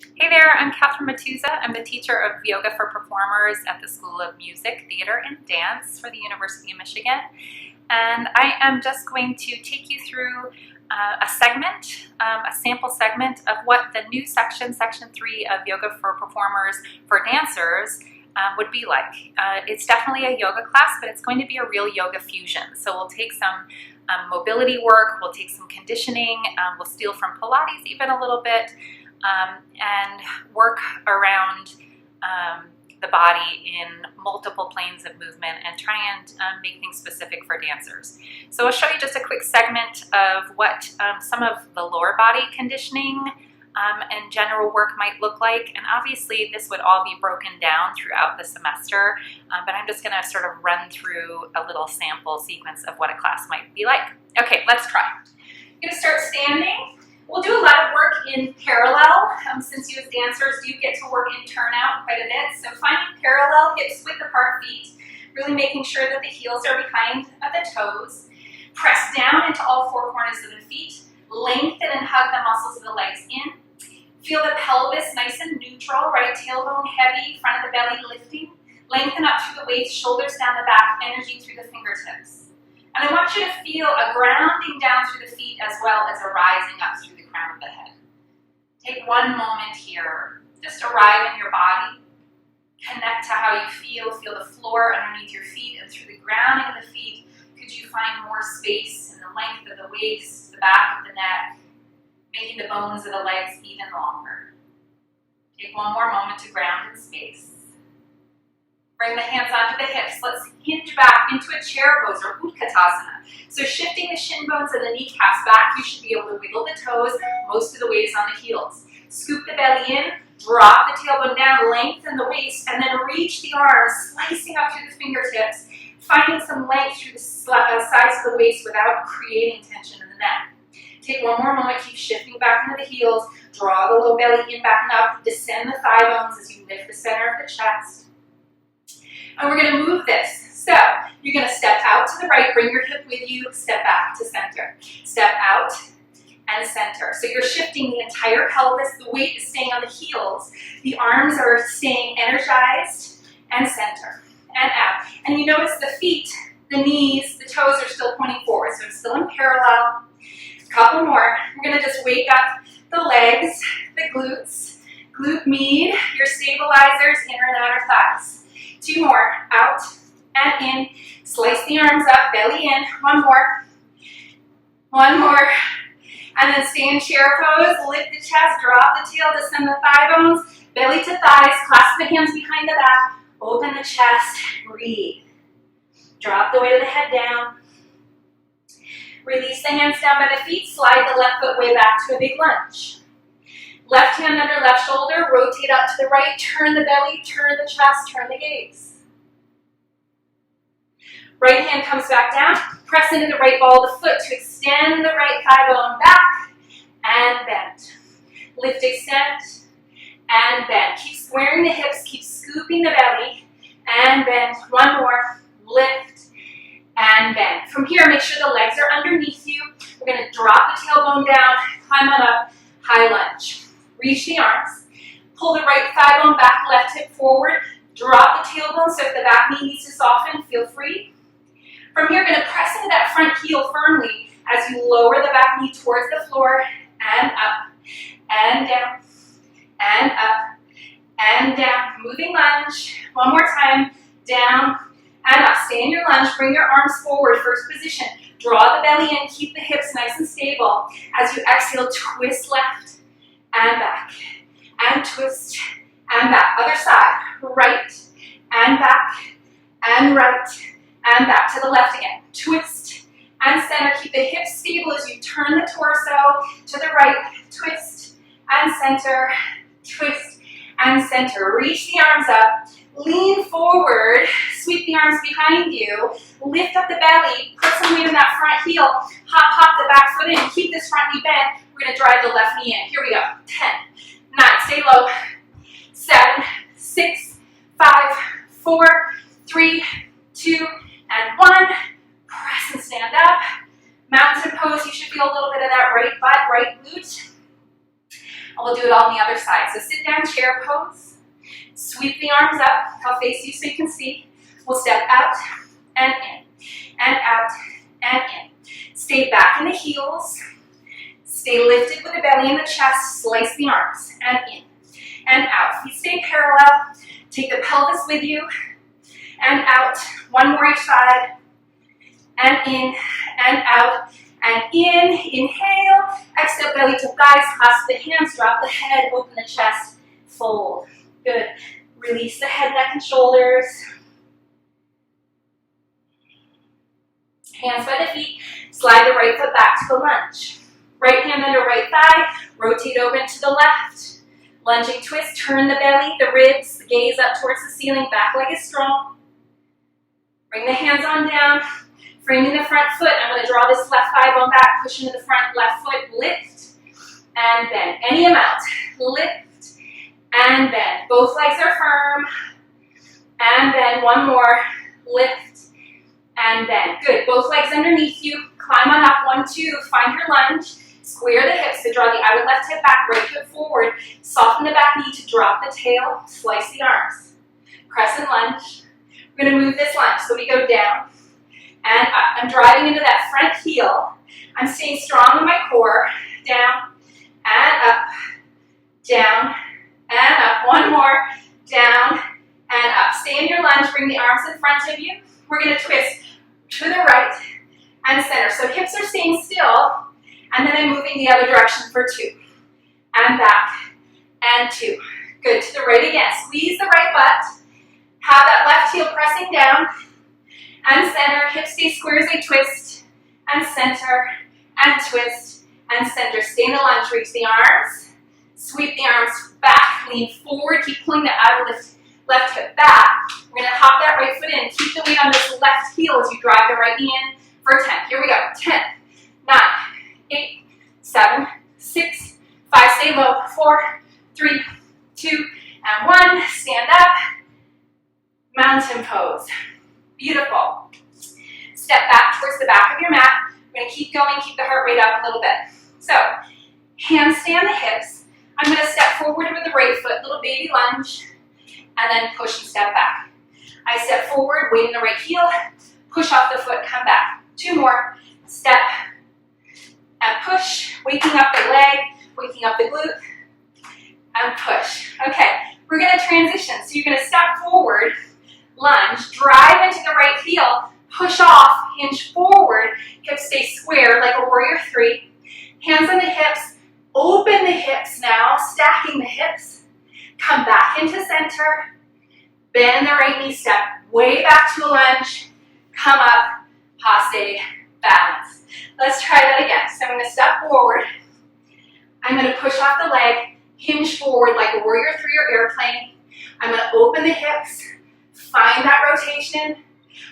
Hey there, I'm Catherine Matuza. I'm the teacher of Yoga for Performers at the School of Music, Theater, and Dance for the University of Michigan. And I am just going to take you through a segment, a sample segment of what the new section 3 of Yoga for Performers for Dancers would be like. It's definitely a yoga class, but it's going to be a real yoga fusion. So we'll take some mobility work, we'll take some conditioning, we'll steal from Pilates even a little bit, and work around the body in multiple planes of movement and try and make things specific for dancers. So I'll show you just a quick segment of what some of the lower body conditioning and general work might look like. And obviously this would all be broken down throughout the semester, but I'm just gonna sort of run through a little sample sequence of what a class might be like. Okay, let's try. I'm gonna start standing. We'll do a lot of work in parallel, since you as dancers do get to work in turnout quite a bit. So finding parallel hips width apart feet, really making sure that the heels are behind the toes. Press down into all four corners of the feet. Lengthen and hug the muscles of the legs in. Feel the pelvis nice and neutral, right tailbone heavy, front of the belly lifting. Lengthen up through the waist, shoulders down the back, energy through the fingertips. And I want you to feel a grounding down through the feet as well as a rising up through the crown of the head. Take one moment here, just arrive in your body, connect to how you feel the floor underneath your feet, and through the grounding of the feet, could you find more space in the length of the waist, the back of the neck, making the bones of the legs even longer. Take one more moment to ground in space. Bring the hands onto the hips. Let's hinge back into a chair pose or Utkatasana. So shifting the shin bones and the kneecaps back, you should be able to wiggle the toes. Most of the weight is on the heels. Scoop the belly in, drop the tailbone down, lengthen the waist, and then reach the arms, slicing up through the fingertips, finding some length through the sides of the waist without creating tension in the neck. Take one more moment, keep shifting back into the heels, draw the low belly in, back and up, descend the thigh bones as you lift the center of the chest. And we're going to move this. So you're going to step out to the right, bring your hip with you, step back to center. Step out and center. So you're shifting the entire pelvis. The weight is staying on the heels. The arms are staying energized and center and out. And you notice the feet, the knees, the toes are still pointing forward. So I'm still in parallel. A couple more. We're going to just wake up the legs, the glutes, glute med, your stabilizers, inner and outer thighs. Two more, out and in, slice the arms up, belly in, one more, and then stay in chair pose, lift the chest, drop the tail, descend the thigh bones, belly to thighs, clasp the hands behind the back, open the chest, breathe. Drop the weight of the head down, release the hands down by the feet, slide the left foot way back to a big lunge. Left hand under left shoulder, rotate out to the right, turn the belly, turn the chest, turn the gaze. Right hand comes back down, press into the right ball of the foot to extend the right thigh bone back and bend. Lift, extend, and bend. Keep squaring the hips, keep scooping the belly, and bend. One more, lift, and bend. From here, make sure the legs are underneath you. We're going to drop the tailbone down, climb on up, high lunge. Reach the arms, pull the right thigh bone back, left hip forward, drop the tailbone, so if the back knee needs to soften, feel free. From here, you're going to press into that front heel firmly as you lower the back knee towards the floor, and up, and down, and up, and down. Moving lunge, one more time, down, and up. Stay in your lunge, bring your arms forward, first position. Draw the belly in, keep the hips nice and stable. As you exhale, twist left, and back, and twist, and back. Other side, right, and back, and right, and back to the left again. Twist, and center. Keep the hips stable as you turn the torso to the right. Twist, and center, twist, and center. Reach the arms up, lean forward, sweep the arms behind you, lift up the belly, put some weight in that front heel, hop the back foot in, keep this front knee bent. We're going to drive the left knee in. Here we go. 10, 9, stay low. 7, 6, 5, 4, 3, 2, and 1. Press and stand up. Mountain pose, you should feel a little bit of that right butt, right glute. we'll do it all on the other side. So sit down, chair pose. Sweep the arms up. I'll face you so you can see. We'll step out and in, and out and in. Stay back in the heels. Stay lifted with the belly and the chest. Slice the arms and in and out. Feet stay parallel. Take the pelvis with you and out. One more each side. And in and out and in. Inhale. Exhale, belly to thighs. Clasp the hands. Drop the head. Open the chest. Fold. Good. Release the head, neck, and shoulders. Hands by the feet. Slide the right foot back to the lunge. Right hand under right thigh. Rotate over to the left. Lunging twist. Turn the belly, the ribs, the gaze up towards the ceiling. Back leg is strong. Bring the hands on down. Framing the front foot. I'm going to draw this left thigh bone back. Push into the front left foot. Lift and bend. Any amount. Lift and bend. Both legs are firm. And then one more. Lift and bend. Good. Both legs underneath you. Climb on up. 1, 2. Find your lunge. Square the hips to draw the outer left hip back. Right foot forward. Soften the back knee to drop the tail. Slice the arms. Crescent lunge. We're going to move this lunge. So we go down and up. I'm driving into that front heel. I'm staying strong in my core. Down and up. Down and up. One more. Down and up. Stay in your lunge. Bring the arms in front of you. We're going to twist to the right and center. So hips are staying still. And then I'm moving the other direction for 2. And back. And 2. Good. To the right again. Squeeze the right butt. Have that left heel pressing down. And center. Hips stay square as they twist. And center. And twist. And center. Stay in the lunge. Reach the arms. Sweep the arms back. Lean forward. Keep pulling the outer left hip back. We're going to hop that right foot in. Keep the weight on this left heel as you drive the right knee in for 10. Here we go. 10, 9, 8, 7, 6, 5. Stay low. 4, 3, 2, and 1. Stand up. Mountain pose. Beautiful. Step back towards the back of your mat. We're going to keep going. Keep the heart rate up a little bit. So, handstand the hips. I'm going to step forward with the right foot. Little baby lunge. And then push and step back. I step forward, weight in the right heel. Push off the foot. Come back. 2 more. Step. And push, waking up the leg, waking up the glute, and push. Okay, we're going to transition. So you're going to step forward, lunge, drive into the right heel, push off, hinge forward, hips stay square like a warrior 3. Hands on the hips, open the hips now, stacking the hips. Come back into center, bend the right knee, step way back to a lunge, come up, passe, balance. Let's try that again. So I'm going to step forward. I'm going to push off the leg, hinge forward like a warrior 3 or airplane. I'm going to open the hips, find that rotation.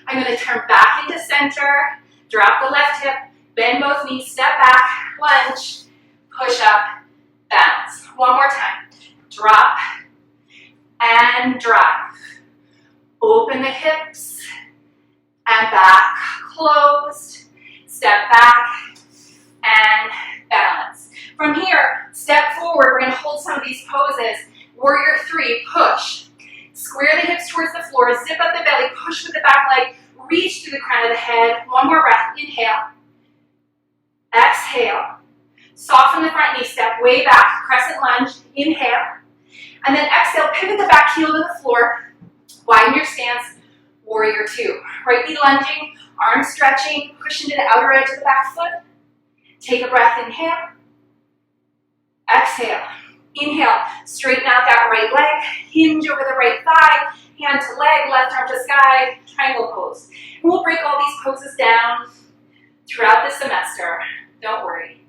I'm going to turn back into center, drop the left hip, bend both knees, step back, lunge, push up, balance. One more time. Drop and drop. Open the hips and back, closed. Step back and balance. From here, step forward. We're going to hold some of these poses. Warrior 3, push. Square the hips towards the floor. Zip up the belly. Push with the back leg. Reach through the crown of the head. One more breath. Inhale. Exhale. Soften the front knee. Step way back. Crescent lunge. Inhale. And then exhale. Pivot the back heel to the floor. Widen your stance. Warrior 2. Right knee lunging. Arms stretching, push into the outer edge of the back foot. Take a breath, inhale. Exhale. Inhale, straighten out that right leg, hinge over the right thigh, hand to leg, left arm to sky, triangle pose. And we'll break all these poses down throughout the semester. Don't worry.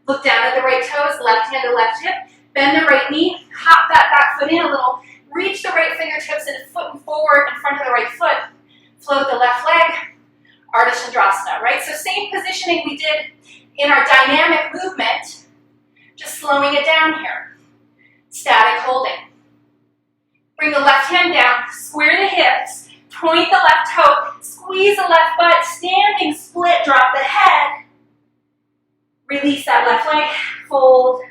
Look down at the right toes, left hand to left hip, bend the right knee, hop that back foot in a little, reach the right fingertips and foot forward in front of the right foot, float the left leg, Ardha Chandrasana, right? So same positioning we did in our dynamic movement, just slowing it down here. Static holding. Bring the left hand down, square the hips, point the left toe, squeeze the left butt, standing split, drop the head. Release that left leg, fold,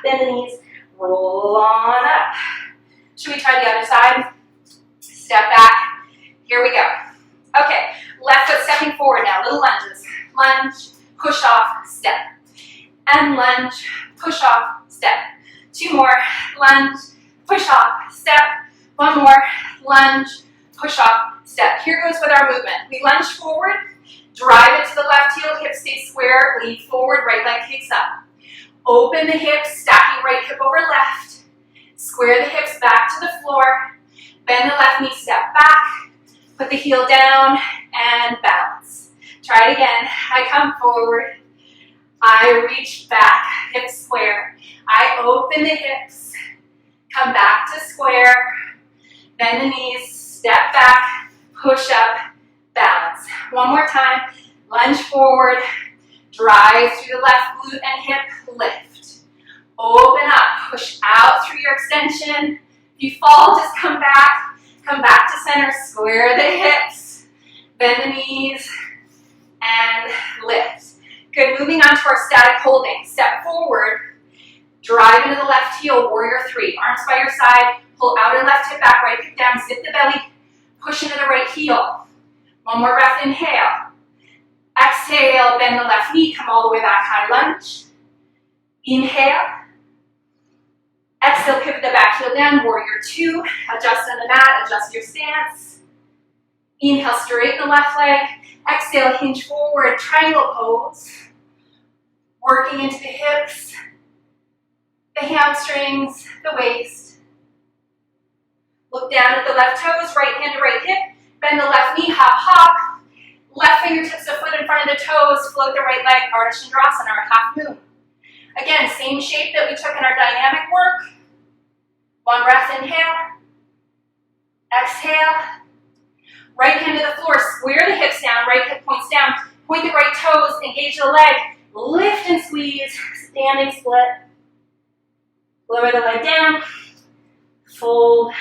Bend the knees, roll on up. Should we try the other side? Step back. Here we go. Okay, left foot stepping forward now, little lunges. Lunge, push off, step. And lunge, push off, step. 2 more, lunge, push off, step. 1 more, lunge, push off, step. Here goes with our movement. We lunge forward, drive it to the left heel, hip stays square, lean forward, right leg kicks up. Open the hips, stacking right hip over left. Square the hips back to the floor. Bend the left knee, step back. Put the heel down and balance. Try it again. I come forward. I reach back, hips square. I open the hips. Come back to square. Bend the knees, step back, push up, balance. 1 more time. Lunge forward. Drive through the left glute and hip, lift. Open up, push out through your extension. If you fall, just come back to center, square the hips, bend the knees, and lift. Good, moving on to our static holding. Step forward, drive into the left heel, warrior 3. Arms by your side, pull out and left hip back, right hip down, zip the belly, push into the right heel. 1 more breath, inhale. Exhale, bend the left knee, come all the way back, high lunge. Inhale. Exhale, pivot the back heel down, warrior 2. Adjust on the mat, adjust your stance. Inhale, straighten the left leg. Exhale, hinge forward, triangle pose. Working into the hips, the hamstrings, the waist. Look down at the left toes, right hand to right hip. Bend the left knee, hop, hop. Left fingertips a foot in front of the toes, float the right leg, Ardha Chandrasana, our half moon. Again, same shape that we took in our dynamic work. 1 breath, inhale. Exhale. Right hand to the floor, square the hips down, right hip points down. Point the right toes, engage the leg. Lift and squeeze, standing split. Lower the leg down. Fold.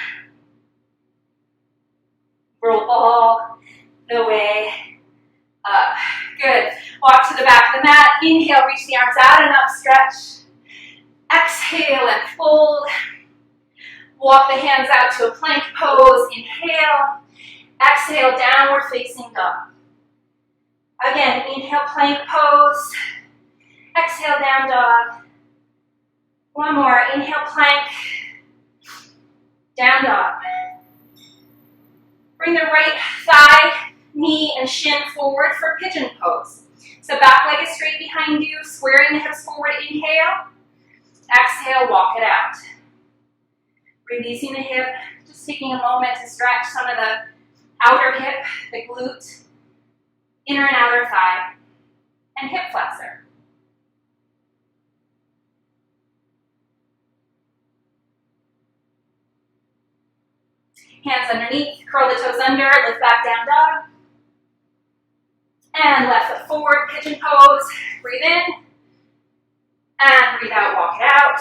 Roll all the way up. Good. Walk to the back of the mat. Inhale, reach the arms out and up, stretch. Exhale and fold. Walk the hands out to a plank pose. Inhale. Exhale, downward facing dog. Again, inhale, plank pose. Exhale, down dog. 1 more. Inhale, plank. Down dog. Bring the right thigh, knee, and shin forward for pigeon pose. So back leg is straight behind you, squaring the hips forward, inhale. Exhale, walk it out. Releasing the hip, just taking a moment to stretch some of the outer hip, the glute, inner and outer thigh, and hip flexor. Hands underneath, curl the toes under, lift back, down dog. And left foot forward, pigeon pose. Breathe in. And breathe out, walk it out.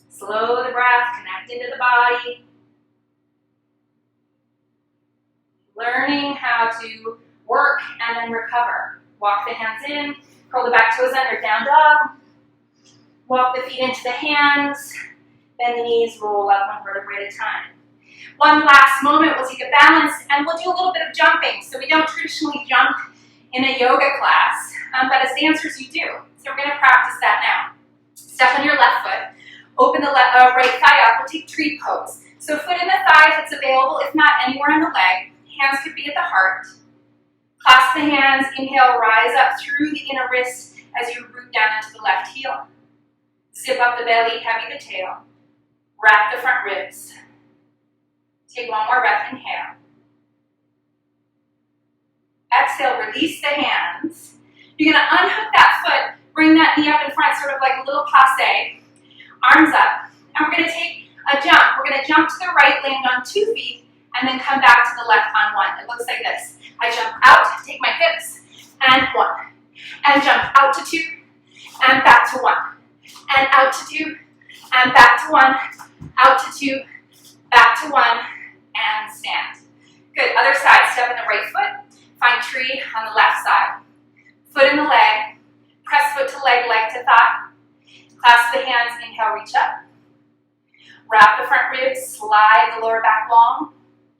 Slow the breath, connect into the body. Learning how to work and then recover. Walk the hands in, curl the back toes under, down dog. Walk the feet into the hands. Bend the knees, roll up 1 vertebrae at a time. One last moment, we'll take a balance and we'll do a little bit of jumping. So we don't traditionally jump in a yoga class, but as dancers you do. So we're going to practice that now. Step on your left foot, open the right thigh up, we'll take tree pose. So foot in the thigh if it's available, if not anywhere on the leg. Hands could be at the heart. Clasp the hands, inhale, rise up through the inner wrist as you root down into the left heel. Zip up the belly, heavy the tail. Wrap the front ribs. Take 1 more breath, inhale. Exhale, release the hands. You're gonna unhook that foot, bring that knee up in front, sort of like a little passe. Arms up, and we're gonna take a jump. We're gonna jump to the right, land on 2 feet, and then come back to the left on 1. It looks like this. I jump out, take my hips, and 1. And jump out to 2, and back to 1. And out to 2, and back to 1. Out to 2, back to 1, and stand. Good, other side, step in the right foot, find tree on the left side. Foot in the leg, press foot to leg, leg to thigh. Clasp the hands, inhale, reach up. Wrap the front ribs, slide the lower back long.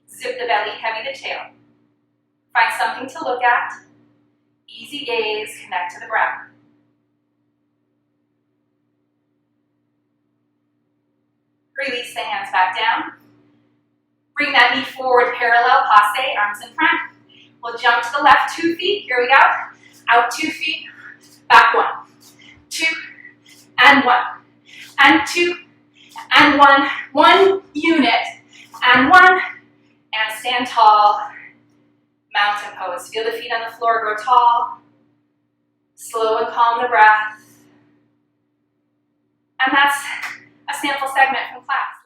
Zip the belly, heavy the tail. Find something to look at. Easy gaze, connect to the breath. Release the hands back down. Bring that knee forward, parallel, passe, arms in front. We'll jump to the left 2 feet. Here we go. Out 2 feet, back 1, 2, and 1, and 2, and 1. 1 unit, and 1, and stand tall. Mountain pose. Feel the feet on the floor grow tall. Slow and calm the breath. And that's a sample segment from class.